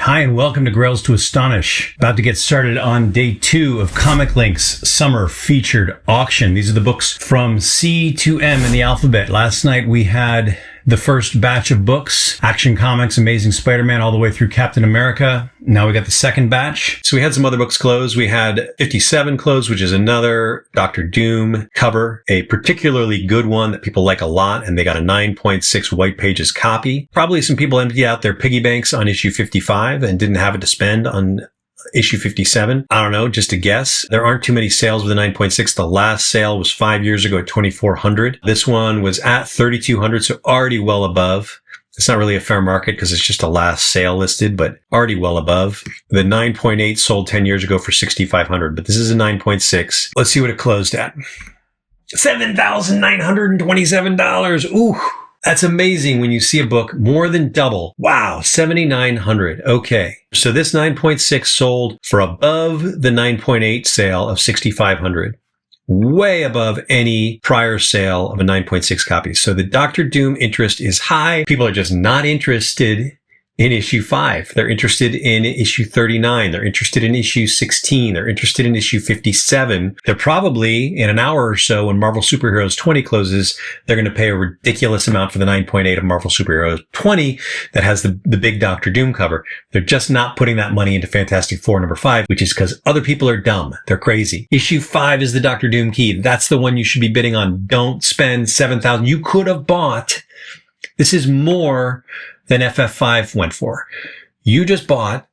Hi, and welcome to Grails to Astonish. About to get started on day 2 of ComicLink's Summer Featured Auction. These are the books from C to M in the alphabet. Last night we had the first batch of books, Action Comics, Amazing Spider-Man, all the way through Captain America. Now we got the second batch. So we had some other books closed. We had 57 closed, which is another Dr. Doom cover, a particularly good one that people like a lot, and they got a 9.6 white pages copy. Probably some people emptied out their piggy banks on issue 55 and didn't have it to spend on issue 57. I don't know, just a guess. There aren't too many sales with a 9.6. The last sale was 5 years ago at 2,400. This one was at 3,200, so already well above. It's not really a fair market because it's just a last sale listed, but already well above. The 9.8 sold 10 years ago for 6,500, but this is a 9.6. Let's see what it closed at. $7,927. Ooh. That's amazing when you see a book more than double. Wow, 7,900. Okay. So this 9.6 sold for above the 9.8 sale of 6,500. Way above any prior sale of a 9.6 copy. So the Dr. Doom interest is high. People are just not interested in issue 5. They're interested in issue 39. They're interested in issue 16. They're interested in issue 57. They're probably, in an hour or so, when Marvel Superheroes 20 closes, they're going to pay a ridiculous amount for the 9.8 of Marvel Superheroes 20 that has the big Dr. Doom cover. They're just not putting that money into Fantastic Four number 5, which is because other people are dumb. They're crazy. Issue 5 is the Dr. Doom key. That's the one you should be bidding on. Don't spend $7,000. You could have bought. This is more than FF5 went for. You just bought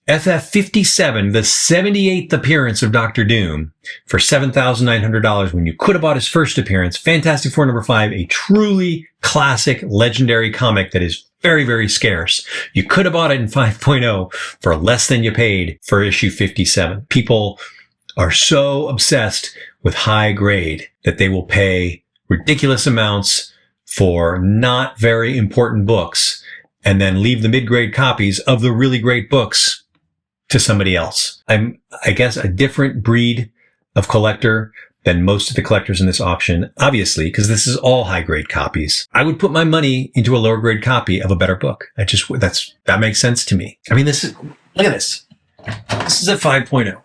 FF57, the 78th appearance of Dr. Doom, for $7,900 when you could have bought his first appearance, Fantastic Four number 5, a truly classic, legendary comic that is very, very scarce. You could have bought it in 5.0 for less than you paid for issue 57. People are so obsessed with high grade that they will pay ridiculous amounts for not very important books and then leave the mid-grade copies of the really great books to somebody else. I'm, I guess, a different breed of collector than most of the collectors in this auction, obviously, because this is all high-grade copies. I would put my money into a lower-grade copy of a better book. That makes sense to me. I mean, look at this. This is a 5.0.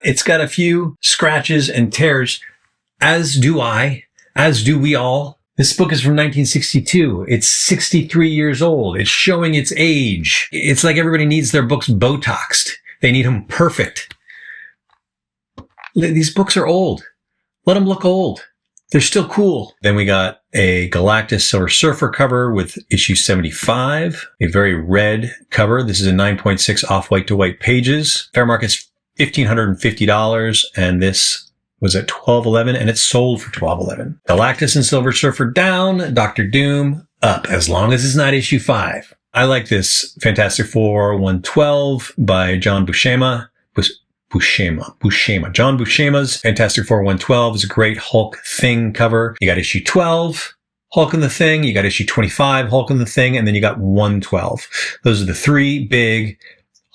It's got a few scratches and tears, as do we all. This book is from 1962. It's 63 years old. It's showing its age. It's like everybody needs their books Botoxed. They need them perfect. These books are old. Let them look old. They're still cool. Then we got a Galactus Silver Surfer cover with issue 75, a very red cover. This is a 9.6 off-white to white pages. Fair market's $1,550, and this was at $1,211, and it sold for $1,211. Galactus and Silver Surfer down, Dr. Doom up, as long as it's not issue 5. I like this Fantastic Four 112 by John Buscema. John Buscema's Fantastic Four 112 is a great Hulk Thing cover. You got issue 12, Hulk and the Thing. You got issue 25, Hulk and the Thing, and then you got 112. Those are the 3 big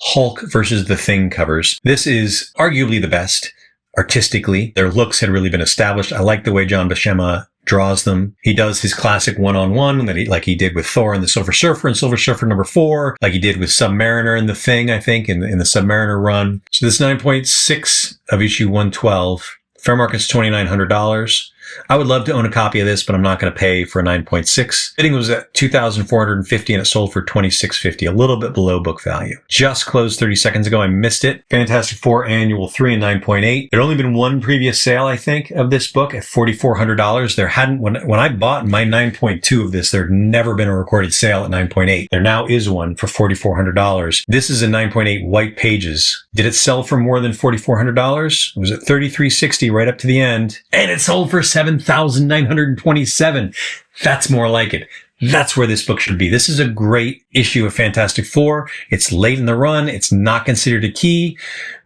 Hulk versus the Thing covers. This is arguably the best. Artistically, their looks had really been established. I like the way John Buscema draws them. He does his classic one-on-one like he did with Thor and the Silver Surfer and Silver Surfer number 4, like he did with Submariner and the Thing, I think, in the Submariner run. So this 9.6 of issue 112, fair market's $2,900. I would love to own a copy of this, but I'm not going to pay for a 9.6. Bidding was at $2,450 and it sold for $2,650, a little bit below book value. Just closed 30 seconds ago. I missed it. Fantastic Four Annual 3 and 9.8. There'd only been one previous sale, I think, of this book at $4,400. There hadn't, when I bought my 9.2 of this, there'd never been a recorded sale at 9.8. There now is one for $4,400. This is a 9.8 white pages. Did it sell for more than $4,400? It was at $3,360 right up to the end, and it sold for $7,927. That's more like it. That's where this book should be. This is a great issue of Fantastic Four. It's late in the run. It's not considered a key.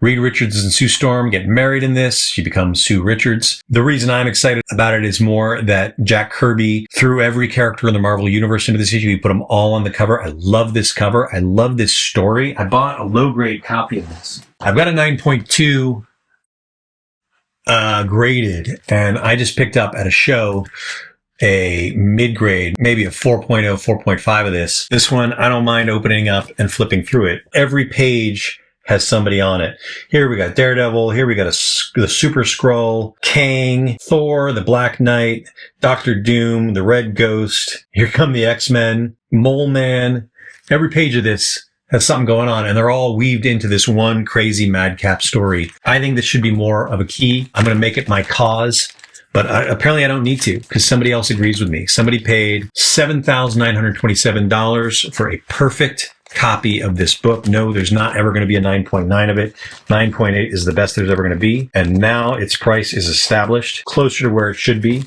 Reed Richards and Sue Storm get married in this. She becomes Sue Richards. The reason I'm excited about it is more that Jack Kirby threw every character in the Marvel Universe into this issue. He put them all on the cover. I love this cover. I love this story. I bought a low-grade copy of this. I've got a 9.2 graded, and I just picked up at a show a mid-grade, maybe a 4.0, 4.5 of this. This one, I don't mind opening up and flipping through it. Every page has somebody on it. Here we got Daredevil. Here we got the Super Skrull, Kang, Thor, the Black Knight, Doctor Doom, the Red Ghost. Here come the X-Men, Mole Man. Every page of this has something going on, and they're all weaved into this one crazy madcap story. I think this should be more of a key. I'm going to make it my cause, but apparently I don't need to, because somebody else agrees with me. Somebody paid $7,927 for a perfect copy of this book. No, there's not ever going to be a 9.9 of it. 9.8 is the best there's ever going to be. And now its price is established, closer to where it should be.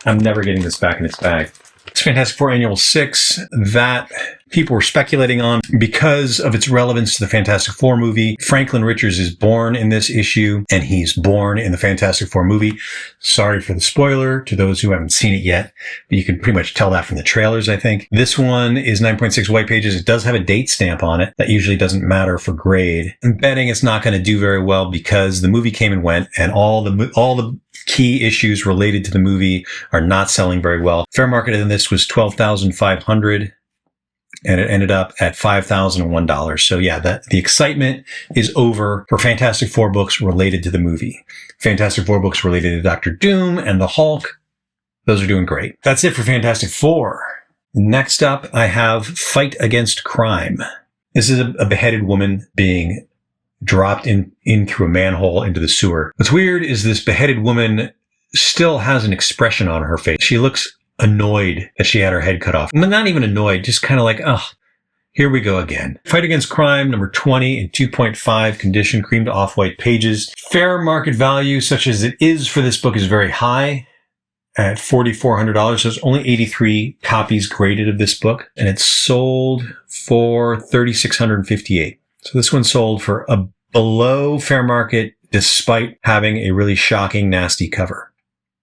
I'm never getting this back in its bag. It's Fantastic Four Annual 6 that people were speculating on because of its relevance to the Fantastic Four movie. Franklin Richards is born in this issue, and he's born in the Fantastic Four movie. Sorry for the spoiler to those who haven't seen it yet, but you can pretty much tell that from the trailers, I think. This one is 9.6 white pages. It does have a date stamp on it. That usually doesn't matter for grade. I'm betting it's not going to do very well because the movie came and went, and all the key issues related to the movie are not selling very well. Fair market in this was $12,500. And it ended up at $5,001. So yeah, the excitement is over for Fantastic Four books related to the movie. Fantastic Four books related to Doctor Doom and the Hulk. Those are doing great. That's it for Fantastic Four. Next up, I have Fight Against Crime. This is a beheaded woman being dropped in through a manhole into the sewer. What's weird is this beheaded woman still has an expression on her face. She looks annoyed that she had her head cut off. Not even annoyed, just kind of like, oh, here we go again. Fight Against Crime, number 20 in 2.5 condition, cream to off-white pages. Fair market value, such as it is for this book, is very high at $4,400. So there's only 83 copies graded of this book, and it's sold for $3,658. So this one sold for a below fair market, despite having a really shocking, nasty cover.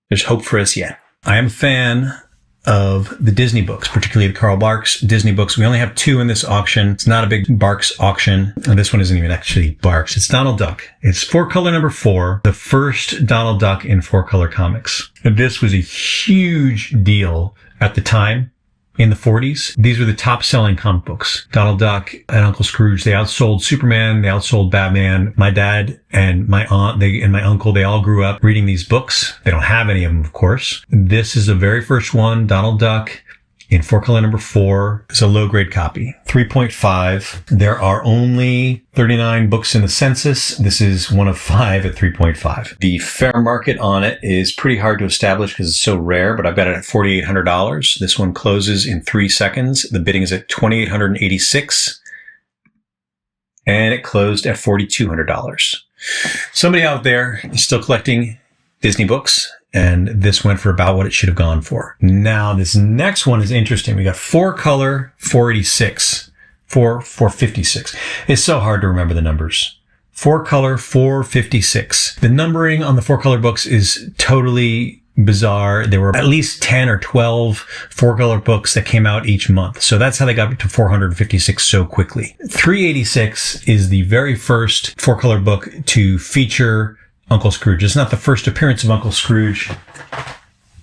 There's hope for us yet. I am a fan of the Disney books, particularly the Carl Barks Disney books. We only have 2 in this auction. It's not a big Barks auction. And this one isn't even actually Barks. It's Donald Duck. It's 4-color number 4, the first Donald Duck in 4-color comics. And this was a huge deal at the time. In the 40s, these were the top-selling comic books. Donald Duck and Uncle Scrooge, they outsold Superman, they outsold Batman. My dad and my aunt, and my uncle, they all grew up reading these books. They don't have any of them, of course. This is the very first one, Donald Duck, in 4-color number 4. It's a low-grade copy, 3.5. There are only 39 books in the census. This is one of 5 at 3.5. The fair market on it is pretty hard to establish because it's so rare, but I bet it at $4,800. This one closes in 3 seconds. The bidding is at $2,886, and it closed at $4,200. Somebody out there is still collecting Disney books, and this went for about what it should have gone for. Now, this next one is interesting. We got 4-color, 486, 456. It's so hard to remember the numbers. 4-color, 456. The numbering on the 4-color books is totally bizarre. There were at least 10 or 12 4-color books that came out each month. So that's how they got to 456 so quickly. 386 is the very first 4-color book to feature Uncle Scrooge. It's not the first appearance of Uncle Scrooge.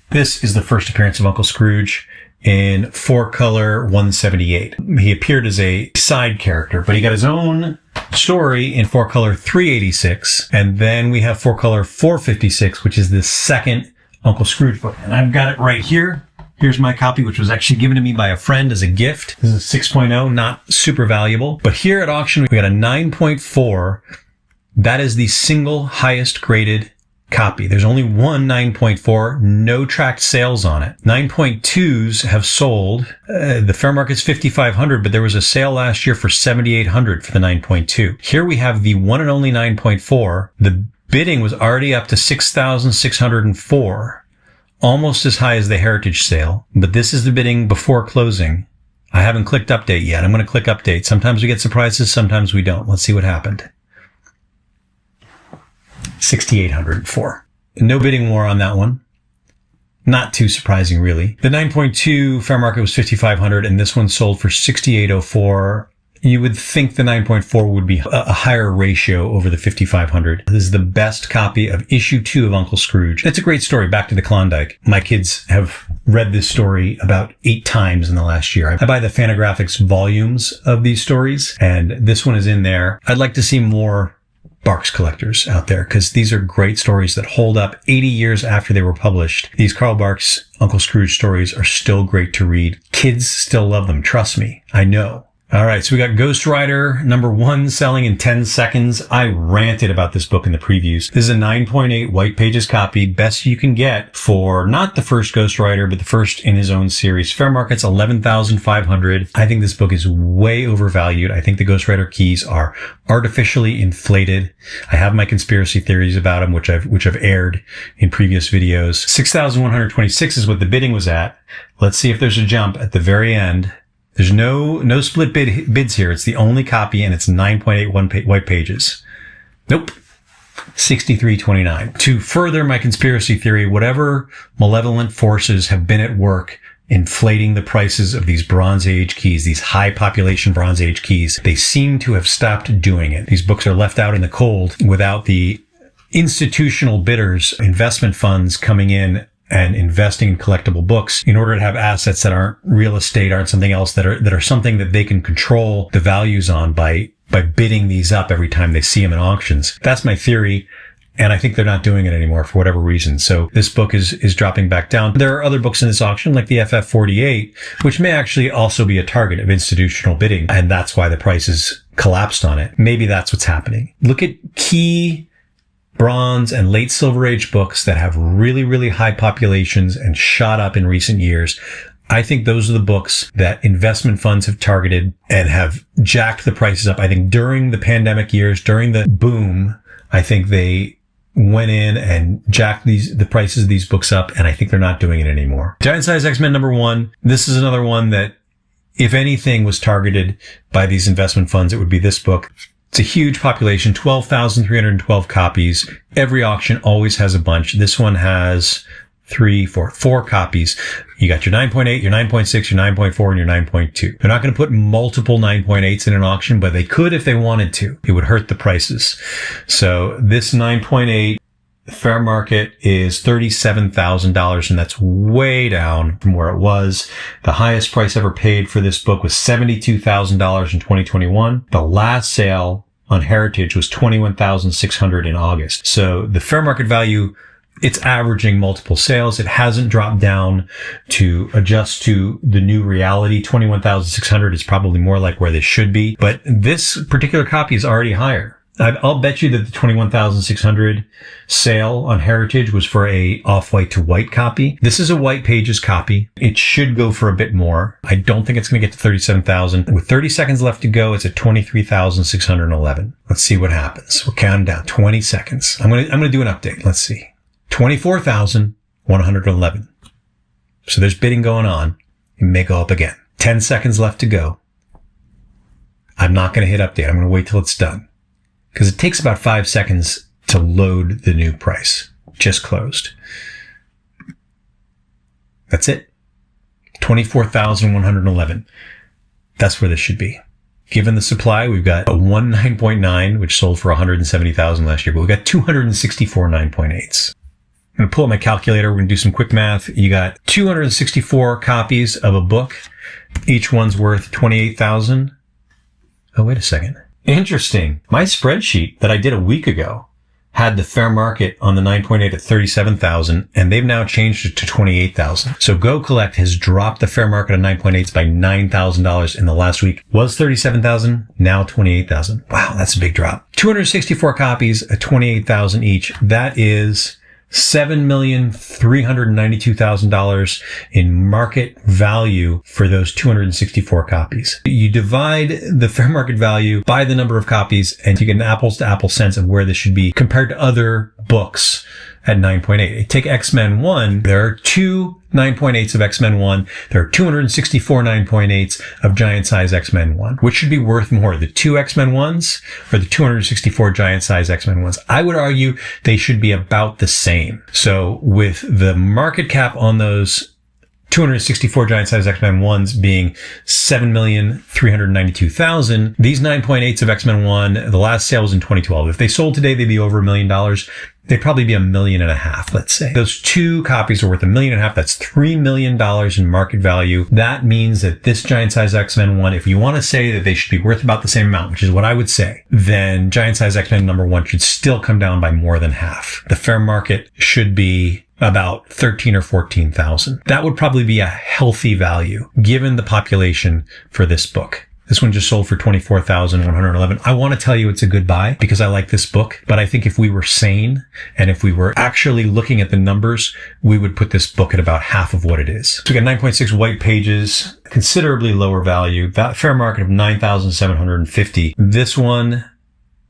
This is the first appearance of Uncle Scrooge in 4-color 178. He appeared as a side character, but he got his own story in 4-color 386. And then we have 4-color 456, which is the second Uncle Scrooge book. And I've got it right here. Here's my copy, which was actually given to me by a friend as a gift. This is a 6.0, not super valuable. But here at auction, we got a 9.4. That is the single highest graded copy. There's only one 9.4, no tracked sales on it. 9.2s have sold. The fair market's $5,500, but there was a sale last year for $7,800 for the 9.2. Here we have the one and only 9.4. The bidding was already up to $6,604, almost as high as the Heritage sale. But this is the bidding before closing. I haven't clicked update yet. I'm going to click update. Sometimes we get surprises, sometimes we don't. Let's see what happened. $6,804. No bidding war on that one. Not too surprising, really. The 9.2 fair market was $5,500, and this one sold for $6,804. you would think the 9.4 would be a higher ratio over the 5,500. This is the best copy of issue 2 of Uncle Scrooge. It's a great story, Back to the Klondike. My kids have read this story about 8 times in the last year. I buy the Fantagraphics volumes of these stories, and this one is in there. I'd like to see more Barks collectors out there, because these are great stories that hold up 80 years after they were published. These Carl Barks Uncle Scrooge stories are still great to read. Kids still love them. Trust me. I know. All right, so we got Ghost Rider #1 selling in 10 seconds. I ranted about this book in the previews. This is a 9.8 white pages copy, best you can get for not the first Ghost Rider, but the first in his own series. Fair market's $11,500. I think this book is way overvalued. I think the Ghost Rider keys are artificially inflated. I have my conspiracy theories about them, which I've aired in previous videos. 6,126 is what the bidding was at. Let's see if there's a jump at the very end. There's no split bids here. It's the only copy, and it's 9.8 white pages. Nope. 63.29. To further my conspiracy theory, whatever malevolent forces have been at work inflating the prices of these Bronze Age keys, these high population Bronze Age keys, they seem to have stopped doing it. These books are left out in the cold without the institutional bidders, investment funds coming in and investing in collectible books in order to have assets that aren't real estate, aren't something else, that are something that they can control the values on by bidding these up every time they see them in auctions. That's my theory. And I think they're not doing it anymore for whatever reason. So this book is dropping back down. There are other books in this auction, like the FF48, which may actually also be a target of institutional bidding. And that's why the prices collapsed on it. Maybe that's what's happening. Look at key Bronze and late Silver Age books that have really, really high populations and shot up in recent years. I think those are the books that investment funds have targeted and have jacked the prices up. I think during the pandemic years, during the boom, I think they went in and jacked the prices of these books up, and I think they're not doing it anymore. Giant Size X-Men #1. This is another one that, if anything was targeted by these investment funds, it would be this book. It's a huge population, 12,312 copies. Every auction always has a bunch. This one has 4 copies. You got your 9.8, your 9.6, your 9.4, and your 9.2. They're not going to put multiple 9.8s in an auction, but they could if they wanted to. It would hurt the prices. So this 9.8 fair market is $37,000, and that's way down from where it was. The highest price ever paid for this book was $72,000 in 2021. The last sale on Heritage was $21,600 in August. So the fair market value, it's averaging multiple sales. It hasn't dropped down to adjust to the new reality. 21,600 is probably more like where this should be, but this particular copy is already higher. I'll bet you that the 21,600 sale on Heritage was for a off-white to white copy. This is a white pages copy. It should go for a bit more. I don't think it's going to get to 37,000. With 30 seconds left to go, it's at 23,611. Let's see what happens. We're counting down 20 seconds. I'm going to do an update. Let's see. 24,111. So there's bidding going on. It may go up again. 10 seconds left to go. I'm not going to hit update. I'm going to wait till it's done, because it takes about 5 seconds to load the new price. Just closed. That's it. 24,111. That's where this should be. Given the supply, we've got a 9.9, which sold for 170,000 last year, but we've got 264 9.8s. I'm going to pull up my calculator. We're going to do some quick math. You got 264 copies of a book. Each one's worth 28,000. Oh, wait a second. Interesting. My spreadsheet that I did a week ago had the fair market on the 9.8 at 37,000, and they've now changed it to 28,000. So Go Collect has dropped the fair market on 9.8s by $9,000 in the last week. Was 37,000, now 28,000. Wow, that's a big drop. 264 copies at 28,000 each. That is $7,392,000 in market value for those 264 copies. You divide the fair market value by the number of copies, and you get an apples to apples sense of where this should be compared to other books at 9.8. Take X-Men 1. There are 2 9.8s of X-Men 1. There are 264 9.8s of Giant Size X-Men 1. Which should be worth more, the 2 X-Men 1s or the 264 Giant Size X-Men 1s? I would argue they should be about the same. So with the market cap on those 264 giant size X-Men 1s being 7,392,000. These 9.8s of X-Men 1, the last sale was in 2012. If they sold today, they'd be over $1 million. They'd probably be $1.5 million, let's say. Those 2 copies are worth $1.5 million. That's $3 million in market value. That means that this giant size X-Men 1, if you want to say that they should be worth about the same amount, which is what I would say, then giant size X-Men number 1 should still come down by more than half. The fair market should be about 13 or 14,000. That would probably be a healthy value given the population for this book. This one just sold for 24,111. I want to tell you it's a good buy because I like this book, but I think if we were sane and if we were actually looking at the numbers, we would put this book at about half of what it is. So we got 9.6 white pages, considerably lower value, fair market of 9,750. This one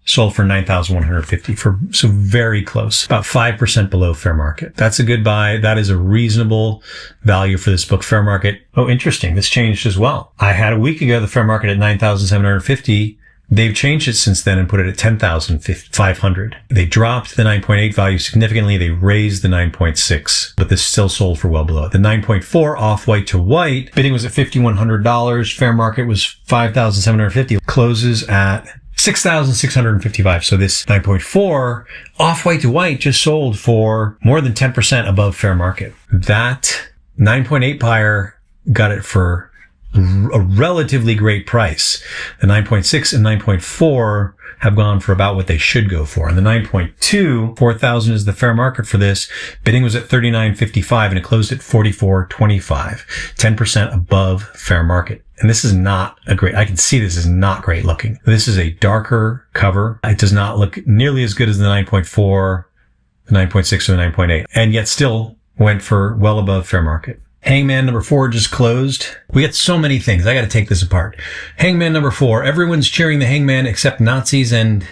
sold for 9,150 so very close, about 5% below fair market. That's a good buy. That is a reasonable value for this book. Fair market. Oh, interesting. This changed as well. I had a week ago the fair market at 9,750. They've changed it since then and put it at 10,500. They dropped the 9.8 value significantly. They raised the 9.6, but this still sold for well below it. The 9.4 off-white to white bidding was at $5,100. Fair market was 5,750. Closes at 6,655. So this 9.4 off-white to white just sold for more than 10% above fair market. That 9.8 buyer got it for a relatively great price. The 9.6 and 9.4 have gone for about what they should go for. And the 9.2, 4,000 is the fair market for this. Bidding was at 39.55 and it closed at 44.25, 10% above fair market. And this is not I can see this is not great looking. This is a darker cover. It does not look nearly as good as the 9.4, the 9.6, or the 9.8, and yet still went for well above fair market. Hangman number 4 just closed. We got so many things. I got to take this apart. Hangman number 4. Everyone's cheering the Hangman except Nazis and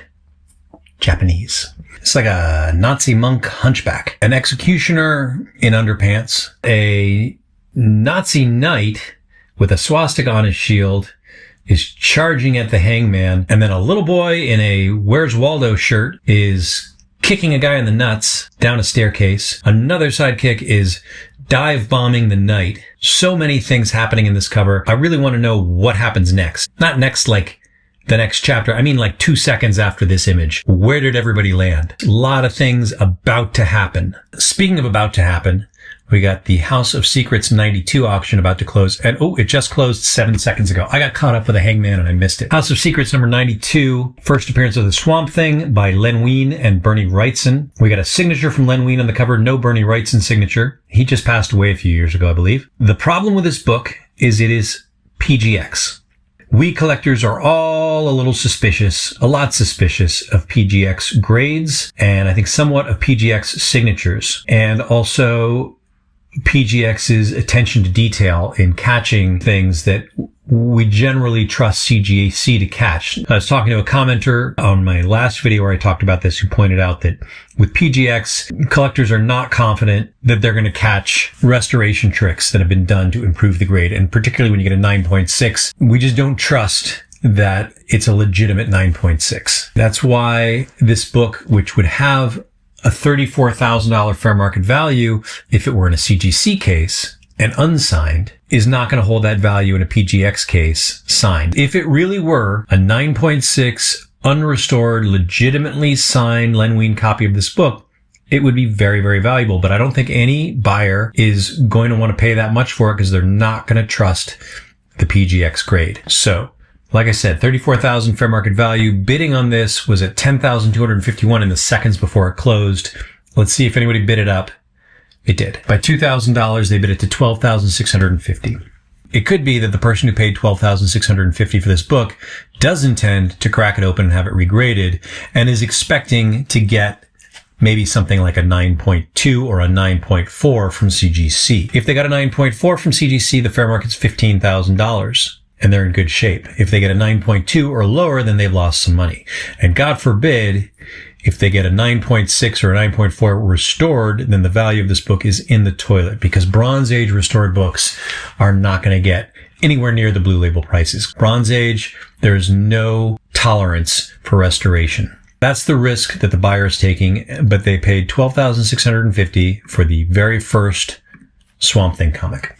Japanese. It's like a Nazi monk hunchback. An executioner in underpants. A Nazi knight with a swastika on his shield is charging at the Hangman. And then a little boy in a Where's Waldo shirt is kicking a guy in the nuts down a staircase. Another sidekick is dive bombing the knight. So many things happening in this cover. I really want to know what happens next. Not next like the next chapter. I mean like 2 seconds after this image. Where did everybody land? A lot of things about to happen. Speaking of about to happen, we got the House of Secrets 92 auction about to close. And it just closed 7 seconds ago. I got caught up with a Hangman and I missed it. House of Secrets number 92. First appearance of the Swamp Thing by Len Wein and Bernie Wrightson. We got a signature from Len Wein on the cover. No Bernie Wrightson signature. He just passed away a few years ago, I believe. The problem with this book is it is PGX. We collectors are all a little suspicious, a lot suspicious of PGX grades, and I think somewhat of PGX signatures, and also PGX's attention to detail in catching things that we generally trust CGC to catch. I was talking to a commenter on my last video where I talked about this who pointed out that with PGX, collectors are not confident that they're going to catch restoration tricks that have been done to improve the grade. And particularly when you get a 9.6, we just don't trust that it's a legitimate 9.6. That's why this book, which would have a $34,000 fair market value if it were in a CGC case and unsigned, is not going to hold that value in a PGX case signed. If it really were a 9.6 unrestored, legitimately signed Len Wein copy of this book, it would be very, very valuable. But I don't think any buyer is going to want to pay that much for it because they're not going to trust the PGX grade. So, like I said, 34,000 fair market value. Bidding on this was at 10,251 in the seconds before it closed. Let's see if anybody bid it up. It did. By $2,000, they bid it to 12,650. It could be that the person who paid 12,650 for this book does intend to crack it open and have it regraded and is expecting to get maybe something like a 9.2 or a 9.4 from CGC. If they got a 9.4 from CGC, the fair market's $15,000. And they're in good shape. If they get a 9.2 or lower, then they've lost some money. And God forbid, if they get a 9.6 or a 9.4 restored, then the value of this book is in the toilet because Bronze Age restored books are not going to get anywhere near the Blue Label prices. Bronze Age, there's no tolerance for restoration. That's the risk that the buyer is taking, but they paid $12,650 for the very first Swamp Thing comic.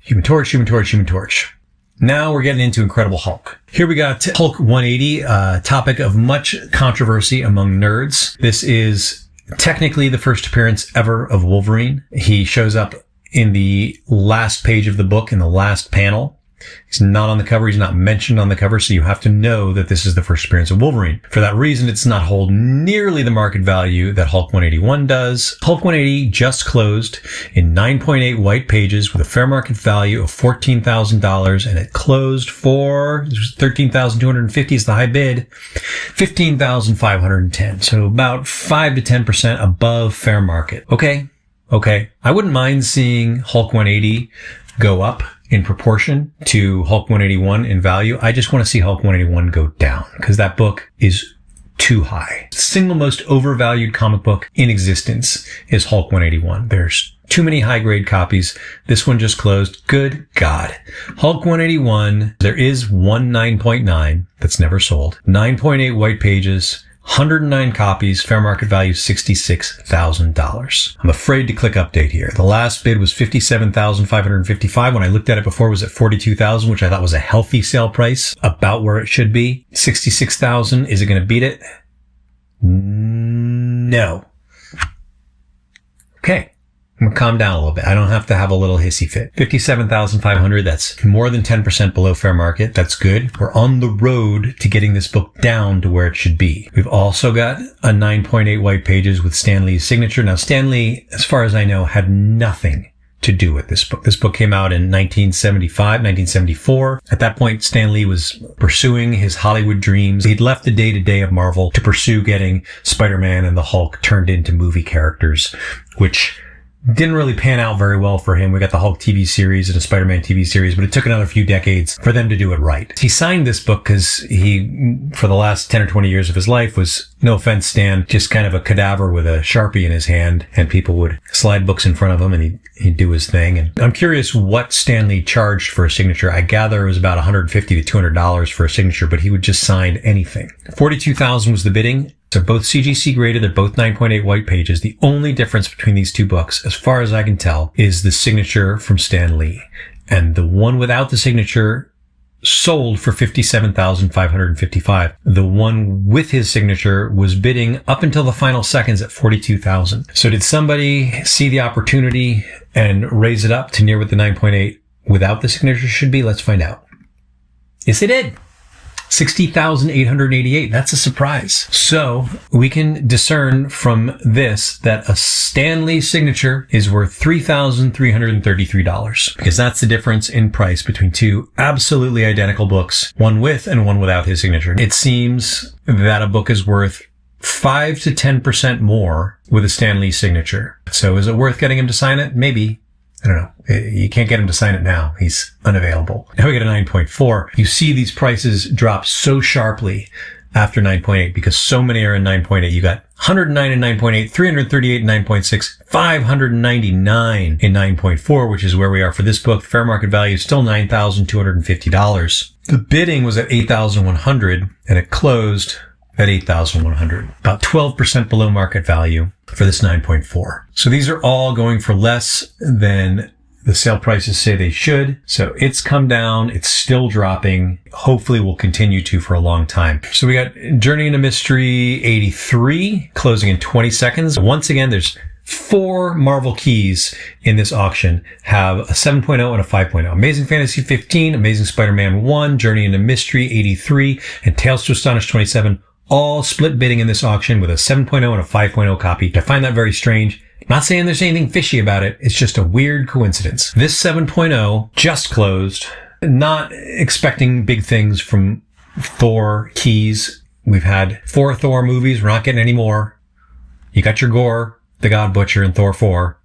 Human Torch, Human Torch, Human Torch. Now we're getting into Incredible Hulk. Here we got Hulk 180, a topic of much controversy among nerds. This is technically the first appearance ever of Wolverine. He shows up in the last page of the book, in the last panel. He's not on the cover. He's not mentioned on the cover. So you have to know that this is the first appearance of Wolverine. For that reason, it's not hold nearly the market value that Hulk 181 does. Hulk 180 just closed in 9.8 white pages with a fair market value of $14,000. And it closed for $13,250 is the high bid, $15,510. So about 5 to 10% above fair market. Okay. I wouldn't mind seeing Hulk 180 go up in proportion to Hulk 181 in value. I just want to see Hulk 181 go down because that book is too high. The single most overvalued comic book in existence is Hulk 181. There's too many high-grade copies. This one just closed. Good God. Hulk 181, there is one 9.9 that's never sold. 9.8 white pages. 109 copies, fair market value $66,000. I'm afraid to click update here. The last bid was $57,555. When I looked at it before, it was at $42,000, which I thought was a healthy sale price, about where it should be. $66,000. Is it going to beat it? No. Okay. I'm gonna calm down a little bit. I don't have to have a little hissy fit. $57,500. That's more than 10% below fair market. That's good. We're on the road to getting this book down to where it should be. We've also got a 9.8 white pages with Stan Lee's signature. Now, Stan Lee, as far as I know, had nothing to do with this book. This book came out in 1974. At that point, Stan Lee was pursuing his Hollywood dreams. He'd left the day-to-day of Marvel to pursue getting Spider-Man and the Hulk turned into movie characters, which didn't really pan out very well for him. We got the Hulk TV series and a Spider-Man TV series, but it took another few decades for them to do it right. He signed this book because he, for the last 10 or 20 years of his life, was, no offense, Stan, just kind of a cadaver with a Sharpie in his hand, and people would slide books in front of him and he'd do his thing. And I'm curious what Stan Lee charged for a signature. I gather it was about $150 to $200 for a signature, but he would just sign anything. $42,000 was the bidding. They're both CGC graded. They're both 9.8 white pages. The only difference between these two books, as far as I can tell, is the signature from Stan Lee. And the one without the signature sold for $57,555. The one with his signature was bidding up until the final seconds at $42,000. So did somebody see the opportunity and raise it up to near what the 9.8 without the signature should be? Let's find out. Yes, they did. $60,888. That's a surprise. So we can discern from this that a Stan Lee signature is worth $3,333 because that's the difference in price between two absolutely identical books, one with and one without his signature. It seems that a book is worth 5 to 10% more with a Stan Lee signature. So is it worth getting him to sign it? Maybe. I don't know. You can't get him to sign it now. He's unavailable. Now we get a 9.4. You see these prices drop so sharply after 9.8 because so many are in 9.8. You got 109 in 9.8, 338 in 9.6, 599 in 9.4, which is where we are for this book. Fair market value is still $9,250. The bidding was at $8,100 and it closed at $8,100, about 12% below market value for this 9.4. So these are all going for less than the sale prices say they should. So it's come down. It's still dropping. Hopefully will continue to for a long time. So we got Journey into Mystery 83 closing in 20 seconds. Once again, there's 4 Marvel keys in this auction, have a 7.0 and a 5.0. Amazing Fantasy 15, Amazing Spider-Man 1, Journey into Mystery 83, and Tales to Astonish 27. All split bidding in this auction with a 7.0 and a 5.0 copy. I find that very strange. Not saying there's anything fishy about it. It's just a weird coincidence. This 7.0 just closed. Not expecting big things from Thor keys. We've had 4 Thor movies. We're not getting any more. You got your Gore, the God Butcher, and Thor 4.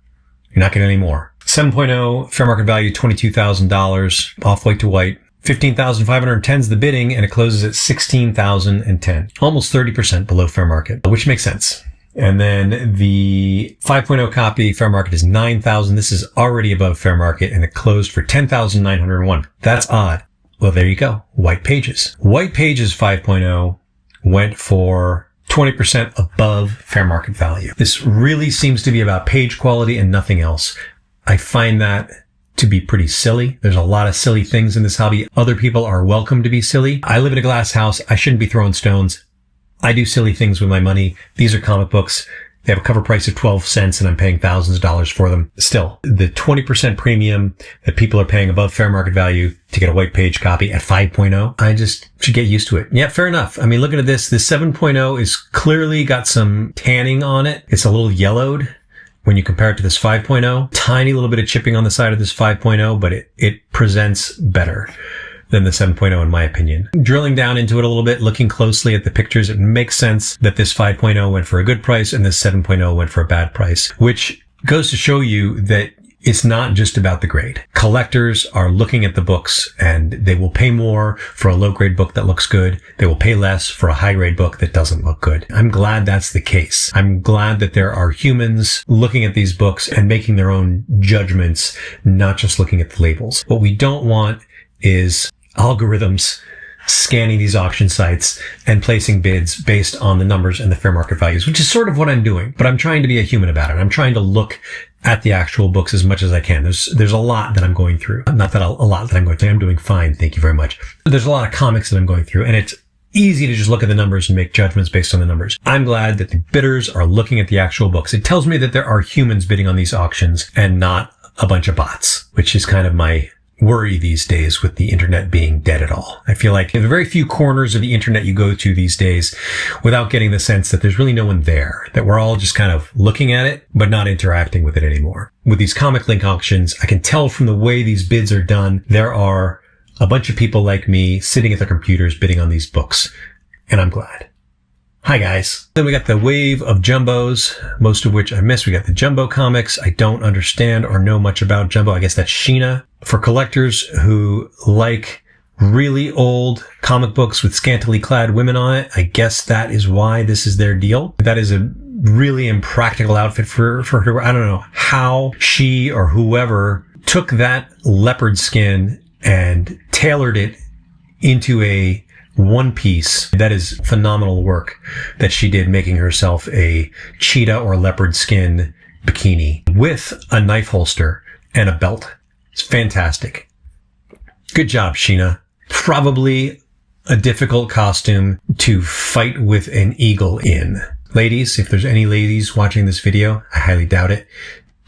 You're not getting any more. 7.0, fair market value $22,000, off white to white. $15,510 is the bidding, and it closes at $16,010. Almost 30% below fair market, which makes sense. And then the 5.0 copy, fair market is $9,000. This is already above fair market, and it closed for $10,901. That's odd. Well, there you go. White Pages. White Pages 5.0 went for 20% above fair market value. This really seems to be about page quality and nothing else. I find that to be pretty silly. There's a lot of silly things in this hobby. Other people are welcome to be silly. I live in a glass house. I shouldn't be throwing stones. I do silly things with my money. These are comic books. They have a cover price of 12 cents and I'm paying thousands of dollars for them. Still, the 20% premium that people are paying above fair market value to get a white page copy at 5.0, I just should get used to it. Yeah, fair enough. I mean, looking at this 7.0 is clearly got some tanning on it. It's a little yellowed when you compare it to this 5.0. Tiny little bit of chipping on the side of this 5.0, but it presents better than the 7.0 in my opinion. Drilling down into it a little bit, looking closely at the pictures, it makes sense that this 5.0 went for a good price and this 7.0 went for a bad price, which goes to show you that it's not just about the grade. Collectors are looking at the books and they will pay more for a low grade book that looks good. They will pay less for a high grade book that doesn't look good. I'm glad that's the case. I'm glad that there are humans looking at these books and making their own judgments, not just looking at the labels. What we don't want is algorithms scanning these auction sites and placing bids based on the numbers and the fair market values, which is sort of what I'm doing, but I'm trying to be a human about it. I'm trying to look at the actual books as much as I can. There's a lot that I'm going through. Not that a lot that I'm going through. I'm doing fine. Thank you very much. There's a lot of comics that I'm going through and it's easy to just look at the numbers and make judgments based on the numbers. I'm glad that the bidders are looking at the actual books. It tells me that there are humans bidding on these auctions and not a bunch of bots, which is kind of my worry these days with the internet being dead at all. I feel like there are very few corners of the internet you go to these days without getting the sense that there's really no one there, that we're all just kind of looking at it, but not interacting with it anymore. With these ComicLink auctions, I can tell from the way these bids are done, there are a bunch of people like me sitting at their computers bidding on these books, and I'm glad. Hi guys. Then we got the wave of jumbos, most of which I missed. We got the jumbo comics. I don't understand or know much about jumbo. I guess that's Sheena. For collectors who like really old comic books with scantily clad women on it, I guess that is why this is their deal. That is a really impractical outfit for her. I don't know how she or whoever took that leopard skin and tailored it into a one piece. That is phenomenal work that she did, making herself a cheetah or leopard skin bikini with a knife holster and a belt. It's fantastic. Good job, Sheena. Probably a difficult costume to fight with an eagle in. Ladies, if there's any ladies watching this video, I highly doubt it.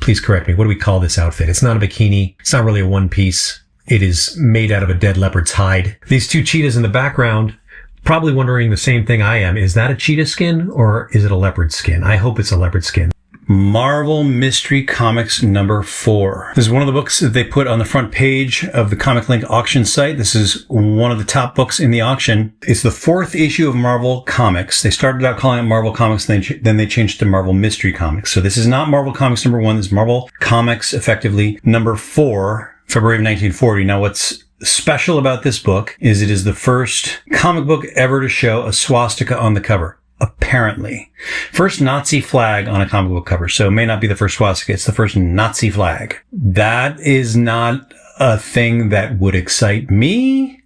Please correct me. What do we call this outfit? It's not a bikini. It's not really a one piece. It is made out of a dead leopard's hide. These two cheetahs in the background, probably wondering the same thing I am. Is that a cheetah skin or is it a leopard skin? I hope it's a leopard skin. Marvel Mystery Comics number 4. This is one of the books that they put on the front page of the ComicLink auction site. This is one of the top books in the auction. It's the 4th issue of Marvel Comics. They started out calling it Marvel Comics, then they changed to Marvel Mystery Comics. So this is not Marvel Comics number 1. This is Marvel Comics, effectively, number 4, February of 1940. Now, what's special about this book is it is the first comic book ever to show a swastika on the cover. Apparently. First Nazi flag on a comic book cover. So it may not be the first swastika. It's the first Nazi flag. That is not a thing that would excite me.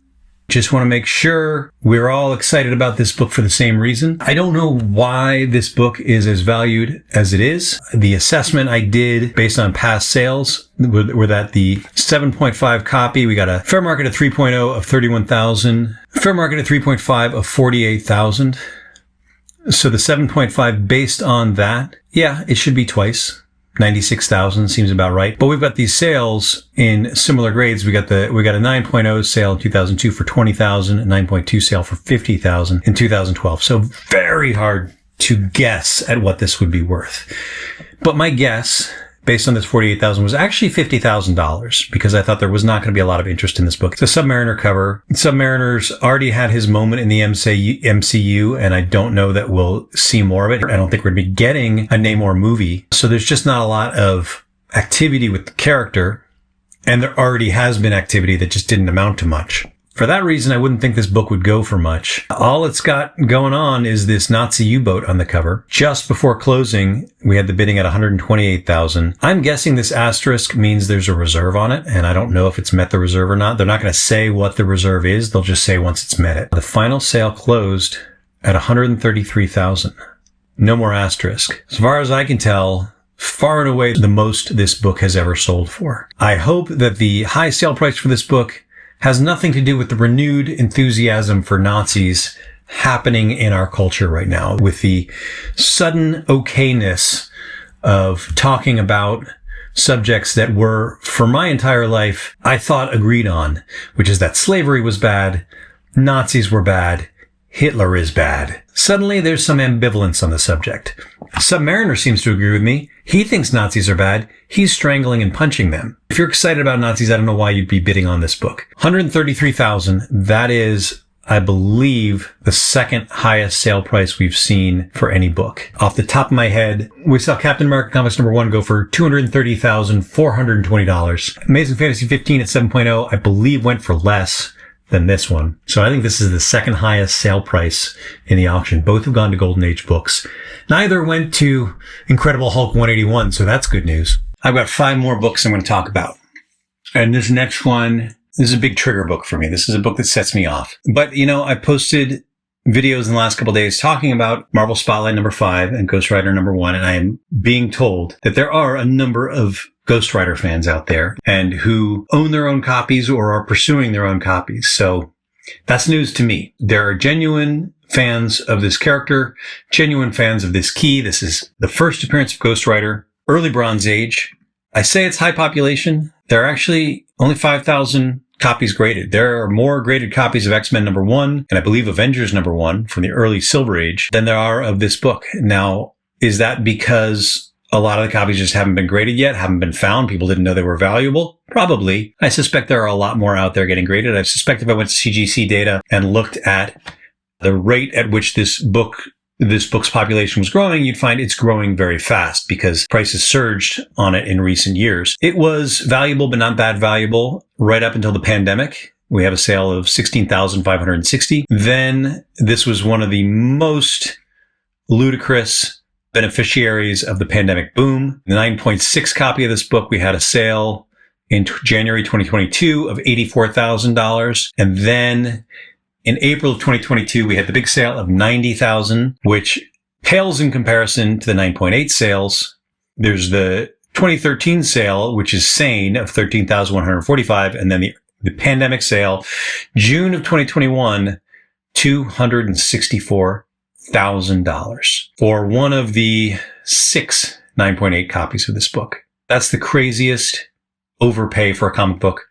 Just want to make sure we're all excited about this book for the same reason. I don't know why this book is as valued as it is. The assessment I did based on past sales were that the 7.5 copy, we got a fair market at 3.0 of 31,000, fair market at 3.5 of 48,000. So the 7.5 based on that, yeah, it should be twice. 96,000 seems about right. But we've got these sales in similar grades. We got a 9.0 sale in 2002 for 20,000, a 9.2 sale for 50,000 in 2012. So very hard to guess at what this would be worth. But my guess, based on this 48,000, was actually $50,000 because I thought there was not going to be a lot of interest in this book. It's a Submariner cover. Submariner's already had his moment in the MCU, and I don't know that we'll see more of it. I don't think we're going to be getting a Namor movie. So there's just not a lot of activity with the character, and there already has been activity that just didn't amount to much. For that reason, I wouldn't think this book would go for much. All it's got going on is this Nazi U-boat on the cover. Just before closing, we had the bidding at 128,000. I'm guessing this asterisk means there's a reserve on it, and I don't know if it's met the reserve or not. They're not going to say what the reserve is. They'll just say once it's met it. The final sale closed at 133,000. No more asterisk. As far as I can tell, far and away the most this book has ever sold for. I hope that the high sale price for this book has nothing to do with the renewed enthusiasm for Nazis happening in our culture right now, with the sudden okayness of talking about subjects that were, for my entire life, I thought agreed on, which is that slavery was bad, Nazis were bad, Hitler is bad. Suddenly there's some ambivalence on the subject. Submariner seems to agree with me. He thinks Nazis are bad. He's strangling and punching them. If you're excited about Nazis, I don't know why you'd be bidding on this book. $133,000. That is, I believe, the second highest sale price we've seen for any book. Off the top of my head, we saw Captain America Comics #1 go for $230,420. Amazing Fantasy 15 at 7.0, I believe, went for less than this one. So I think this is the second highest sale price in the auction. Both have gone to Golden Age books. Neither went to Incredible Hulk 181, so that's good news. I've got 5 more books I'm going to talk about. And this next one, this is a big trigger book for me. This is a book that sets me off. But, I posted videos in the last couple of days talking about Marvel Spotlight #5 and Ghost Rider #1, and I am being told that there are a number of Ghost Rider fans out there and who own their own copies or are pursuing their own copies. So that's news to me. There are genuine fans of this character, genuine fans of this key. This is the first appearance of Ghost Rider, early Bronze Age. I say it's high population. There are actually only 5,000 copies graded. There are more graded copies of X-Men #1 and I believe Avengers #1 from the early Silver Age than there are of this book. Now, is that because a lot of the copies just haven't been graded yet, haven't been found? People didn't know they were valuable? Probably. I suspect there are a lot more out there getting graded. I suspect if I went to CGC data and looked at the rate at which this book's population was growing, you'd find it's growing very fast because prices surged on it in recent years. It was valuable, but not that valuable right up until the pandemic. We have a sale of 16,560. Then this was one of the most ludicrous beneficiaries of the pandemic boom. The 9.6 copy of this book, we had a sale in January 2022 of $84,000. And then in April of 2022, we had the big sale of $90,000, which pales in comparison to the 9.8 sales. There's the 2013 sale, which is sane, of $13,145. And then the pandemic sale, June of 2021, $264,000 for one of the 6 9.8 copies of this book. That's the craziest overpay for a comic book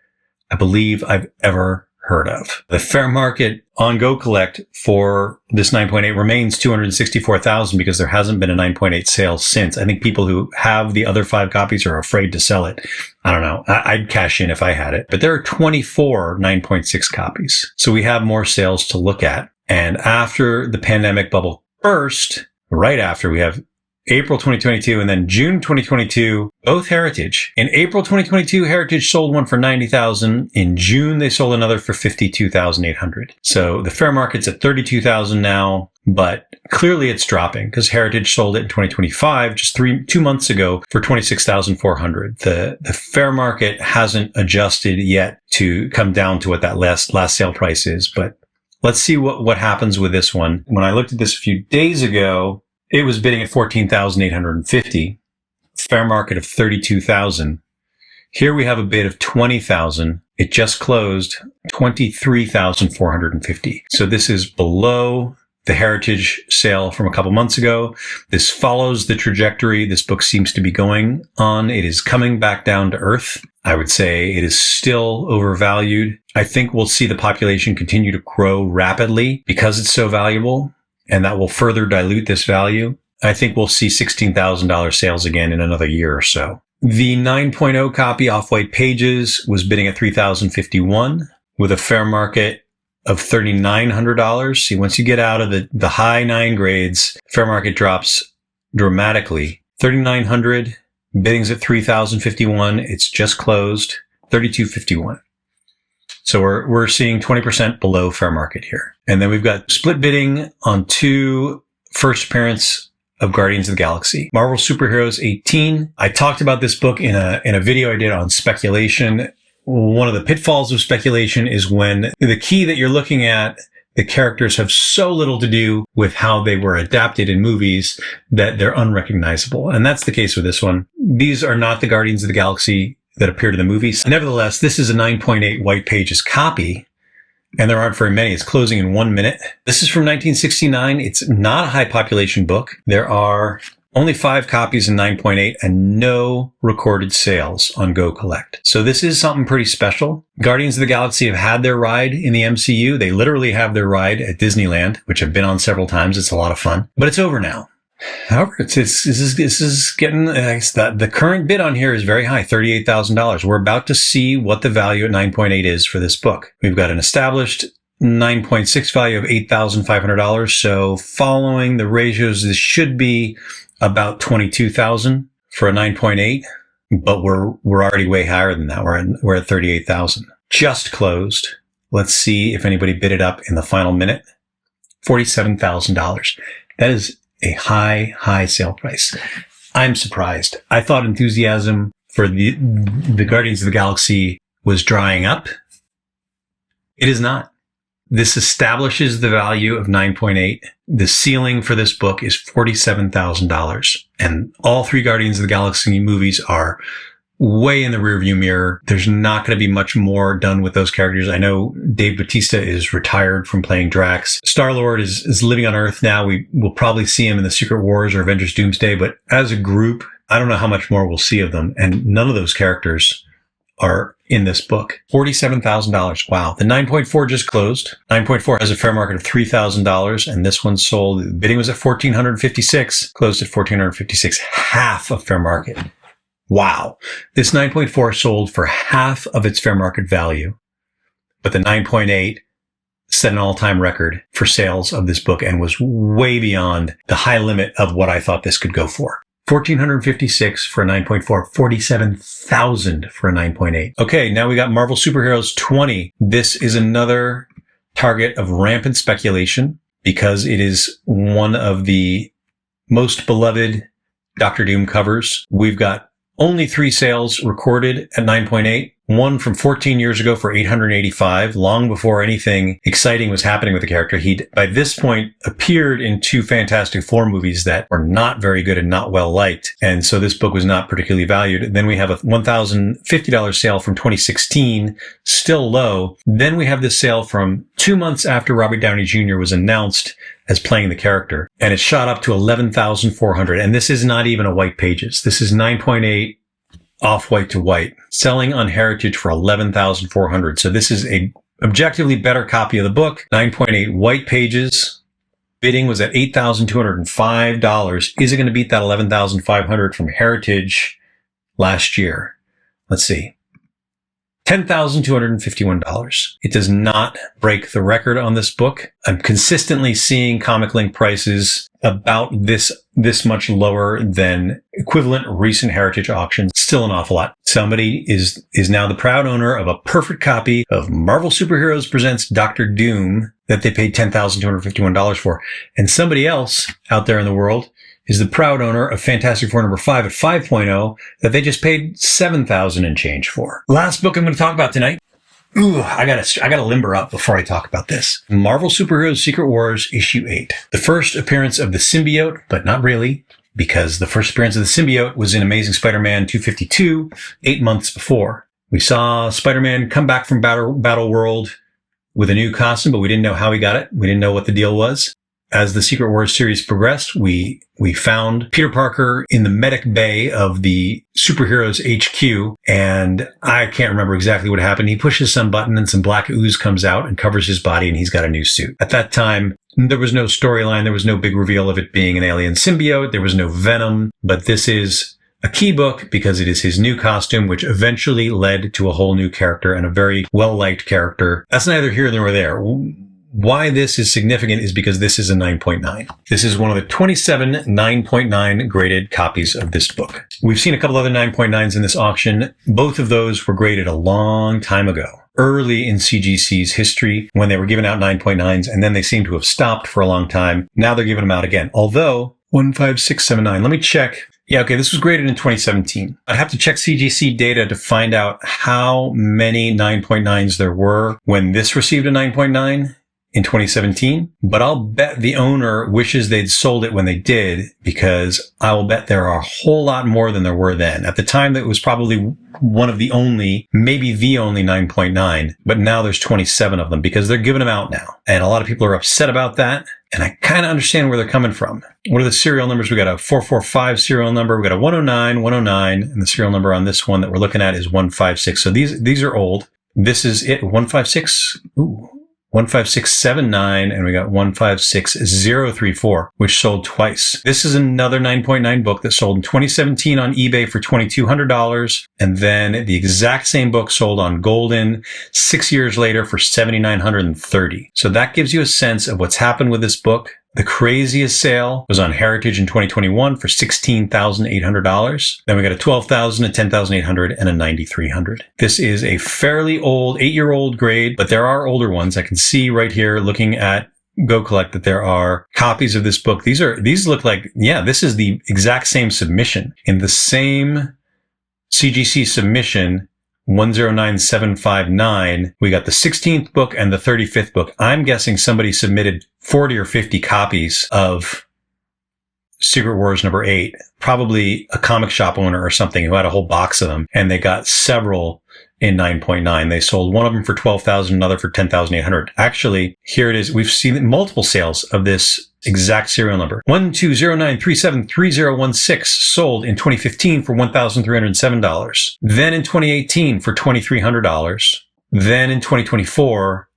I believe I've ever heard of. The fair market on Go Collect for this 9.8 remains $264,000 because there hasn't been a 9.8 sale since. I think people who have the other 5 copies are afraid to sell it. I don't know. I'd cash in if I had it. But there are 24 9.6 copies. So we have more sales to look at. And after the pandemic bubble burst, right after, we have April 2022 and then June 2022, both Heritage. In April 2022, Heritage sold one for $90,000. In June, they sold another for $52,800. So the fair market's at $32,000 now, but clearly it's dropping because Heritage sold it in 2025, just 2 months ago, for $26,400. The fair market hasn't adjusted yet to come down to what that last sale price is, but let's see what happens with this one. When I looked at this a few days ago, it was bidding at $14,850, fair market of $32,000. Here we have a bid of $20,000. It just closed $23,450. So this is below the Heritage sale from a couple months ago. This follows the trajectory this book seems to be going on. It is coming back down to earth. I would say it is still overvalued. I think we'll see the population continue to grow rapidly because it's so valuable, and that will further dilute this value. I think we'll see $16,000 sales again in another year or so. The 9.0 copy Off-White Pages was bidding at $3,051 with a fair market of $3,900. See, once you get out of the high 9 grades, fair market drops dramatically. $3,900, biddings at $3,051. It's just closed, $3,251. So we're seeing 20% below fair market here. And then we've got split bidding on 2 first appearance of Guardians of the Galaxy. Marvel Superheroes 18. I talked about this book in a video I did on speculation. One of the pitfalls of speculation is when the key that you're looking at the characters have so little to do with how they were adapted in movies that they're unrecognizable. And that's the case with this one. These are not the Guardians of the Galaxy that appeared in the movies. Nevertheless, this is a 9.8 white pages copy, and there aren't very many. It's closing in 1 minute. This is from 1969. It's not a high population book. There are only 5 copies in 9.8 and no recorded sales on Go Collect. So this is something pretty special. Guardians of the Galaxy have had their ride in the MCU. They literally have their ride at Disneyland, which I've been on several times. It's a lot of fun, but it's over now. However, this is getting, the current bid on here is very high, $38,000. We're about to see what the value at 9.8 is for this book. We've got an established 9.6 value of $8,500. So following the ratios, this should be about $22,000 for a 9.8, but we're already way higher than that. We're at $38,000. Just closed. Let's see if anybody bid it up in the final minute. $47,000. That is a high sale price. I'm surprised. I thought enthusiasm for the Guardians of the Galaxy was drying up. It is not. This establishes the value of 9.8. The ceiling for this book is $47,000. And all 3 Guardians of the Galaxy movies are way in the rearview mirror. There's not going to be much more done with those characters. I know Dave Bautista is retired from playing Drax. Star-Lord is living on Earth now. We will probably see him in the Secret Wars or Avengers Doomsday. But as a group, I don't know how much more we'll see of them. And none of those characters are in this book. $47,000. Wow. The 9.4 just closed. 9.4 has a fair market of $3,000, and this one sold. Bidding was at $1,456, closed at $1,456, half of fair market. Wow. This 9.4 sold for half of its fair market value, but the 9.8 set an all-time record for sales of this book and was way beyond the high limit of what I thought this could go for. $1,456 for a 9.4, $47,000 for a 9.8. Okay, now we got Marvel Superheroes 20. This is another target of rampant speculation because it is one of the most beloved Doctor Doom covers. We've got only 3 sales recorded at 9.8. One from 14 years ago for $885, long before anything exciting was happening with the character. He'd, by this point, appeared in 2 Fantastic Four movies that were not very good and not well liked. And so this book was not particularly valued. Then we have a $1,050 sale from 2016, still low. Then we have this sale from 2 months after Robert Downey Jr. was announced as playing the character. And it shot up to $11,400. And this is not even a white pages. This is 9.8. Off-white to white, selling on Heritage for $11,400. So this is a objectively better copy of the book. 9.8 white pages. Bidding was at $8,205. Is it going to beat that $11,500 from Heritage last year? Let's see. $10,251. It does not break the record on this book. I'm consistently seeing ComicLink prices about this much lower than equivalent recent Heritage auctions. Still an awful lot. Somebody is now the proud owner of a perfect copy of Marvel Superheroes Presents Doctor Doom that they paid $10,251 for. And somebody else out there in the world is the proud owner of Fantastic Four number 5 at 5.0 that they just paid $7,000 and change for. Last book I'm going to talk about tonight. Ooh, I gotta limber up before I talk about this. Marvel Superheroes Secret Wars issue 8. The first appearance of the symbiote, but not really, because the first appearance of the symbiote was in Amazing Spider-Man 252, 8 months before. We saw Spider-Man come back from Battle World with a new costume, but we didn't know how he got it. We didn't know what the deal was. As the Secret Wars series progressed, we found Peter Parker in the medic bay of the superheroes HQ, and I can't remember exactly what happened. He pushes some button and some black ooze comes out and covers his body, and he's got a new suit. At that time, there was no storyline. There was no big reveal of it being an alien symbiote. There was no Venom, but this is a key book because it is his new costume, which eventually led to a whole new character and a very well-liked character. That's neither here nor there. Why this is significant is because this is a 9.9. This is one of the 27 9.9 graded copies of this book. We've seen a couple other 9.9s in this auction. Both of those were graded a long time ago, early in CGC's history when they were giving out 9.9s, and then they seem to have stopped for a long time. Now they're giving them out again. Although 15679, let me check. Yeah, okay, this was graded in 2017. I'd have to check CGC data to find out how many 9.9s there were when this received a 9.9. in 2017, but I'll bet the owner wishes they'd sold it when they did, because I will bet there are a whole lot more than there were then. At the time, that was probably one of the only, maybe the only 9.9, but now there's 27 of them because they're giving them out now. And a lot of people are upset about that. And I kind of understand where they're coming from. What are the serial numbers? We got a 445 serial number. We got a 109, 109, and the serial number on this one that we're looking at is 156. So these are old. This is it. 156. Ooh. 15679, and we got 156034, which sold twice. This is another 9.9 book that sold in 2017 on eBay for $2,200. And then the exact same book sold on Golden 6 years later for $7,930. So that gives you a sense of what's happened with this book. The craziest sale was on Heritage in 2021 for $16,800. Then we got a $12,000, a $10,800, and a $9,300. This is a fairly old 8-year-old grade, but there are older ones. I can see right here looking at Go Collect that there are copies of this book. These look like, yeah, this is the exact same submission. In the same CGC submission, 109759, we got the 16th book and the 35th book. I'm guessing somebody submitted 40 or 50 copies of Secret Wars number 8, probably a comic shop owner or something who had a whole box of them, and they got several in 9.9. They sold one of them for $12,000, another for $10,800. Actually, here it is. We've seen multiple sales of this exact serial number. 1209373016 sold in 2015 for $1,307. Then in 2018 for $2,300. Then in 2024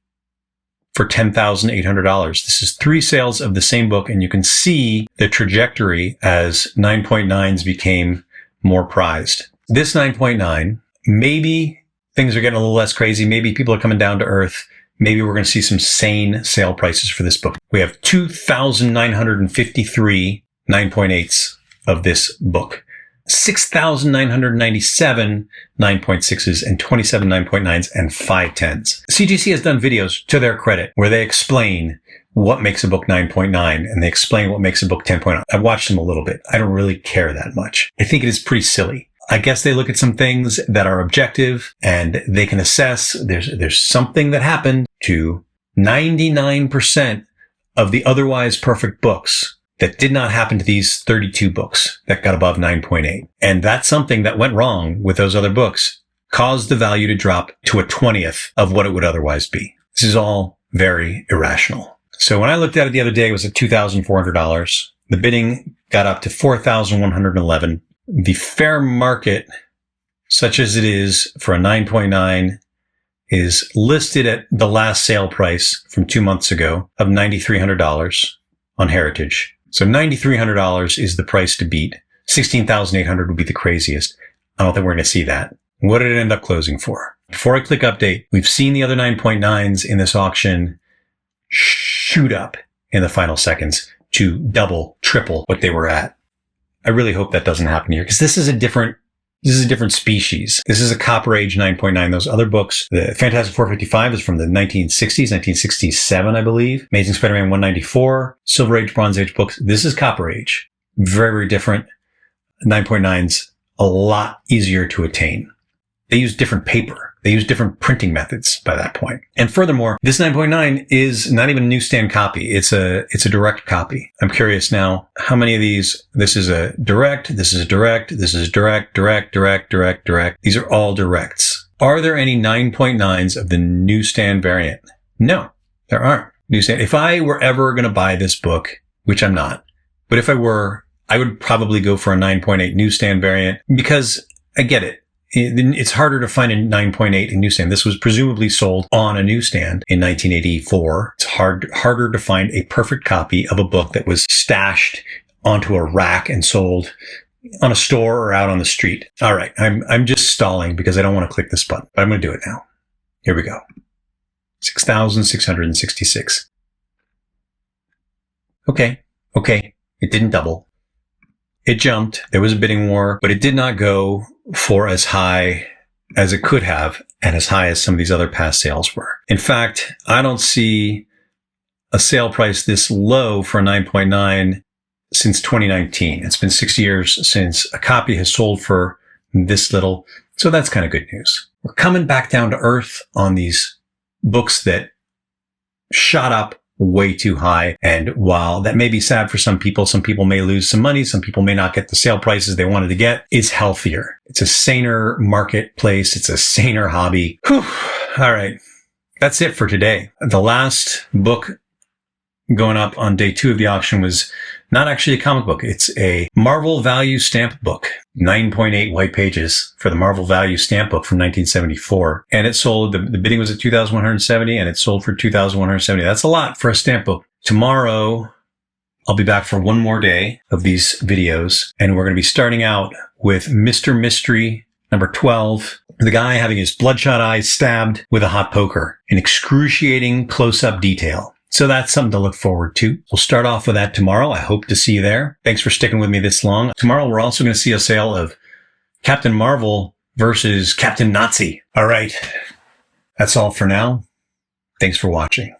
for $10,800. This is 3 sales of the same book, and you can see the trajectory as 9.9s became more prized. This 9.9, maybe things are getting a little less crazy. Maybe people are coming down to earth. Maybe we're going to see some sane sale prices for this book. We have 2,953 9.8s of this book, 6,997 9.6s, and 27 9.9s, and 5 10s. CGC has done videos, to their credit, where they explain what makes a book 9.9 and they explain what makes a book 10.0. I've watched them a little bit. I don't really care that much. I think it is pretty silly. I guess they look at some things that are objective and they can assess there's something that happened to 99% of the otherwise perfect books that did not happen to these 32 books that got above 9.8. And that's something that went wrong with those other books, caused the value to drop to a 20th of what it would otherwise be. This is all very irrational. So when I looked at it the other day, it was at $2,400. The bidding got up to $4,111. The fair market, such as it is for a 9.9, is listed at the last sale price from 2 months ago of $9,300 on Heritage. So $9,300 is the price to beat. $16,800 would be the craziest. I don't think we're going to see that. What did it end up closing for? Before I click update, we've seen the other 9.9s in this auction shoot up in the final seconds to double, triple what they were at. I really hope that doesn't happen here, because this is a different species. This is a Copper Age 9.9. Those other books, the Fantastic 455 is from the 1960s, 1967, I believe. Amazing Spider-Man 194, Silver Age, Bronze Age books. This is Copper Age. Very, very different. 9.9's a lot easier to attain. They use different paper. They use different printing methods by that point. And furthermore, this 9.9 is not even a newsstand copy. It's a direct copy. I'm curious now, how many of these, this is a direct, this is direct, this is direct, direct, direct, direct, direct. These are all directs. Are there any 9.9s of the newsstand variant? No, there aren't. Newsstand. If I were ever going to buy this book, which I'm not, but if I were, I would probably go for a 9.8 newsstand variant, because I get it. It's harder to find a 9.8 in newsstand. This was presumably sold on a newsstand in 1984. It's harder to find a perfect copy of a book that was stashed onto a rack and sold on a store or out on the street. All right. I'm just stalling because I don't want to click this button, but I'm going to do it now. Here we go. 6,666. Okay. It didn't double. It jumped. There was a bidding war, but it did not go for as high as it could have and as high as some of these other past sales were. In fact, I don't see a sale price this low for a 9.9 since 2019. It's been 6 years since a copy has sold for this little. So that's kind of good news. We're coming back down to earth on these books that shot up way too high. And while that may be sad for some people may lose some money, some people may not get the sale prices they wanted to get, it's healthier. It's a saner marketplace. It's a saner hobby. Whew. All right. That's it for today. The last book going up on day 2 of the auction was not actually a comic book. It's a Marvel Value Stamp book. 9.8 white pages for the Marvel Value Stamp book from 1974. And it sold, the bidding was at $2,170 and it sold for $2,170. That's a lot for a stamp book. Tomorrow, I'll be back for one more day of these videos. And we're going to be starting out with Mr. Mystery number 12. The guy having his bloodshot eyes stabbed with a hot poker in excruciating close-up detail. So that's something to look forward to. We'll start off with that tomorrow. I hope to see you there. Thanks for sticking with me this long. Tomorrow, we're also going to see a sale of Captain Marvel versus Captain Nazi. All right. That's all for now. Thanks for watching.